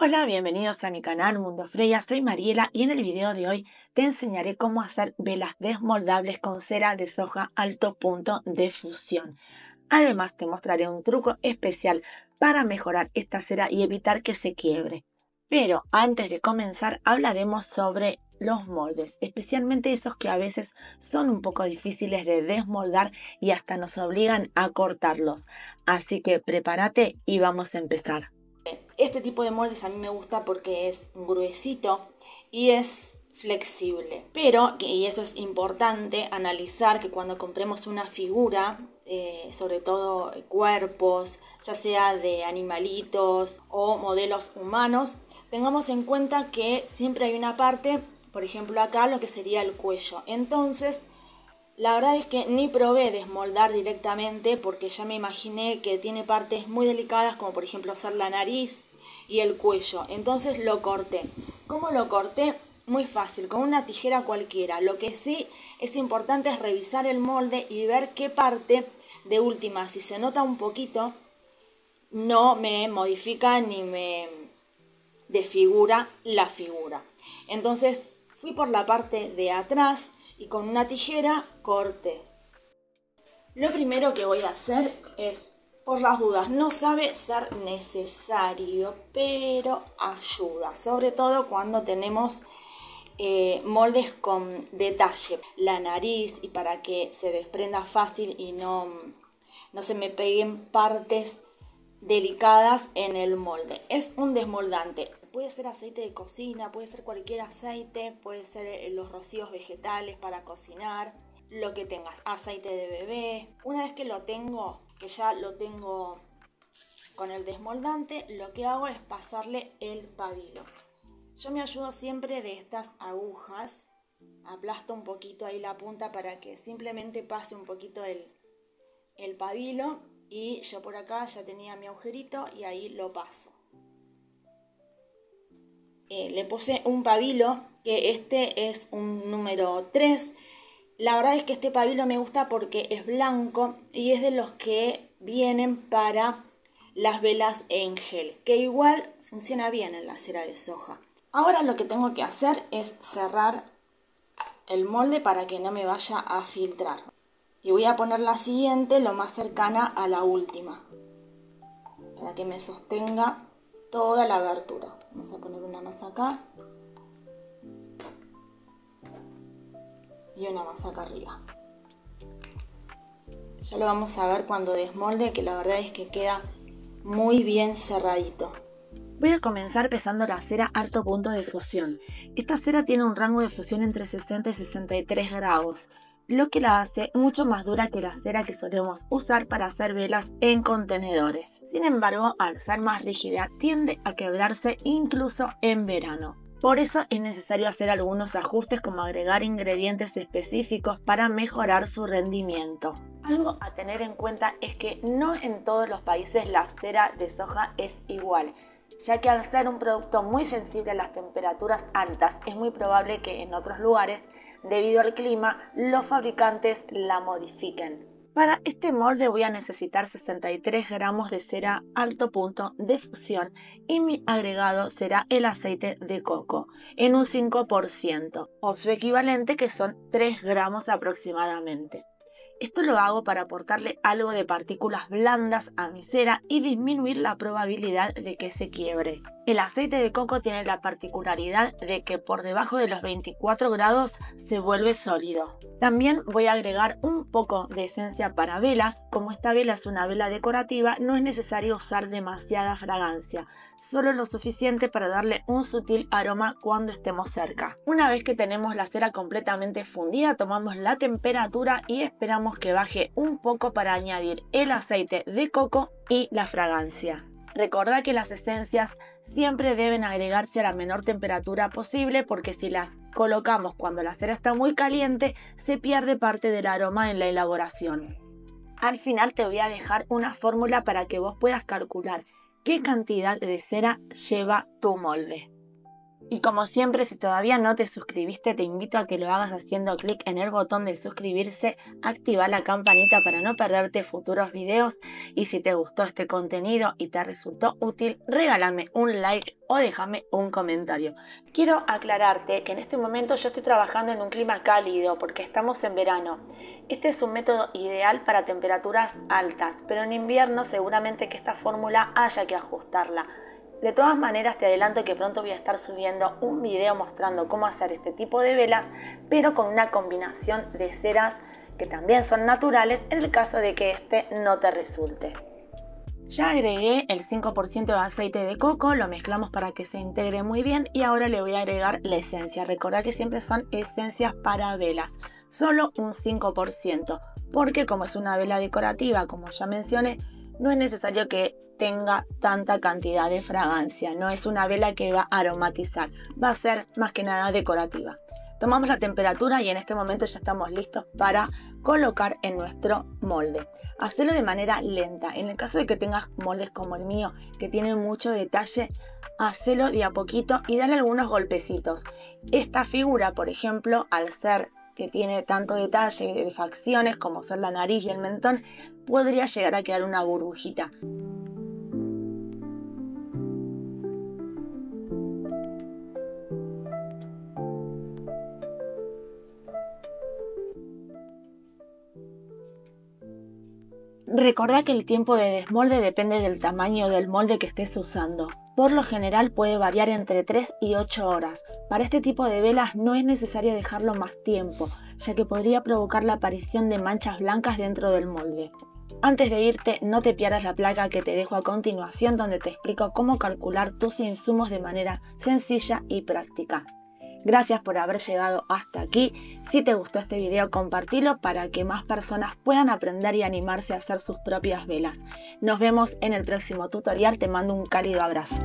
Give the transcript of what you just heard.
Hola, bienvenidos a mi canal Mundo Freya, soy Mariela y en el video de hoy te enseñaré cómo hacer velas desmoldables con cera de soja alto punto de fusión. Además te mostraré un truco especial para mejorar esta cera y evitar que se quiebre. Pero antes de comenzar hablaremos sobre los moldes, especialmente esos que a veces son un poco difíciles de desmoldar y hasta nos obligan a cortarlos. Así que prepárate y vamos a empezar. Este tipo de moldes a mí me gusta porque es gruesito y es flexible. Pero, y eso es importante, analizar que cuando compremos una figura, sobre todo cuerpos, ya sea de animalitos o modelos humanos, tengamos en cuenta que siempre hay una parte, por ejemplo acá, lo que sería el cuello. Entonces, la verdad es que ni probé desmoldar directamente porque ya me imaginé que tiene partes muy delicadas como por ejemplo ser la nariz y el cuello. Entonces lo corté. ¿Cómo lo corté? Muy fácil, con una tijera cualquiera. Lo que sí es importante es revisar el molde y ver qué parte de última, si se nota un poquito, no me modifica ni me desfigura la figura. Entonces fui por la parte de atrás y con una tijera corté. Lo primero que voy a hacer es, por las dudas, no sabe ser necesario, pero ayuda, sobre todo cuando tenemos moldes con detalle, la nariz, y para que se desprenda fácil y no se me peguen partes delicadas en el molde. Es un desmoldante. Puede ser aceite de cocina, puede ser cualquier aceite, puede ser los rocíos vegetales para cocinar, lo que tengas, aceite de bebé. Una vez que lo tengo, que ya lo tengo con el desmoldante, lo que hago es pasarle el pabilo. Yo me ayudo siempre de estas agujas, aplasto un poquito ahí la punta para que simplemente pase un poquito el pabilo, y yo por acá ya tenía mi agujerito y ahí lo paso. Le puse un pabilo, que este es un número 3. La verdad es que este pabilo me gusta porque es blanco y es de los que vienen para las velas en gel, que igual funciona bien en la cera de soja. Ahora lo que tengo que hacer es cerrar el molde para que no me vaya a filtrar. Y voy a poner la siguiente lo más cercana a la última, para que me sostenga toda la abertura. Vamos a poner una más acá y una más acá arriba. Ya lo vamos a ver cuando desmolde, que la verdad es que queda muy bien cerradito. Voy a comenzar pesando la cera alto punto de fusión. Esta cera tiene un rango de fusión entre 60 y 63 grados, lo que la hace mucho más dura que la cera que solemos usar para hacer velas en contenedores. Sin embargo, al ser más rígida, tiende a quebrarse incluso en verano. Por eso es necesario hacer algunos ajustes, como agregar ingredientes específicos para mejorar su rendimiento. Algo a tener en cuenta es que no en todos los países la cera de soja es igual, ya que al ser un producto muy sensible a las temperaturas altas, es muy probable que en otros lugares, debido al clima, los fabricantes la modifiquen. Para este molde voy a necesitar 63 gramos de cera alto punto de fusión y mi agregado será el aceite de coco en un 5%, o su equivalente, que son 3 gramos aproximadamente. Esto lo hago para aportarle algo de partículas blandas a mi cera y disminuir la probabilidad de que se quiebre. El aceite de coco tiene la particularidad de que por debajo de los 24 grados se vuelve sólido. También voy a agregar un poco de esencia para velas. Como esta vela es una vela decorativa, no es necesario usar demasiada fragancia, solo lo suficiente para darle un sutil aroma cuando estemos cerca. Una vez que tenemos la cera completamente fundida, tomamos la temperatura y esperamos que baje un poco para añadir el aceite de coco y la fragancia. Recordá que las esencias siempre deben agregarse a la menor temperatura posible, porque si las colocamos cuando la cera está muy caliente, se pierde parte del aroma en la elaboración. Al final te voy a dejar una fórmula para que vos puedas calcular qué cantidad de cera lleva tu molde. Y como siempre, si todavía no te suscribiste, te invito a que lo hagas haciendo clic en el botón de suscribirse, activa la campanita para no perderte futuros videos y si te gustó este contenido y te resultó útil, regálame un like o déjame un comentario. Quiero aclararte que en este momento yo estoy trabajando en un clima cálido porque estamos en verano. Este es un método ideal para temperaturas altas, pero en invierno seguramente que esta fórmula haya que ajustarla. De todas maneras te adelanto que pronto voy a estar subiendo un video mostrando cómo hacer este tipo de velas, pero con una combinación de ceras que también son naturales en el caso de que este no te resulte. Ya agregué el 5% de aceite de coco, lo mezclamos para que se integre muy bien y ahora le voy a agregar la esencia. Recordá que siempre son esencias para velas, solo un 5%, porque como es una vela decorativa, como ya mencioné, no es necesario que tenga tanta cantidad de fragancia, no es una vela que va a aromatizar, va a ser más que nada decorativa. Tomamos la temperatura y en este momento ya estamos listos para colocar en nuestro molde. Hacelo de manera lenta. En el caso de que tengas moldes como el mío que tienen mucho detalle, hacelo de a poquito y dale algunos golpecitos. Esta figura, por ejemplo, al ser que tiene tanto detalle de facciones como son la nariz y el mentón, podría llegar a quedar una burbujita. Recordá que el tiempo de desmolde depende del tamaño del molde que estés usando. Por lo general puede variar entre 3 y 8 horas. Para este tipo de velas no es necesario dejarlo más tiempo, ya que podría provocar la aparición de manchas blancas dentro del molde. Antes de irte, no te pierdas la placa que te dejo a continuación donde te explico cómo calcular tus insumos de manera sencilla y práctica. Gracias por haber llegado hasta aquí. Si te gustó este video, compartilo para que más personas puedan aprender y animarse a hacer sus propias velas. Nos vemos en el próximo tutorial. Te mando un cálido abrazo.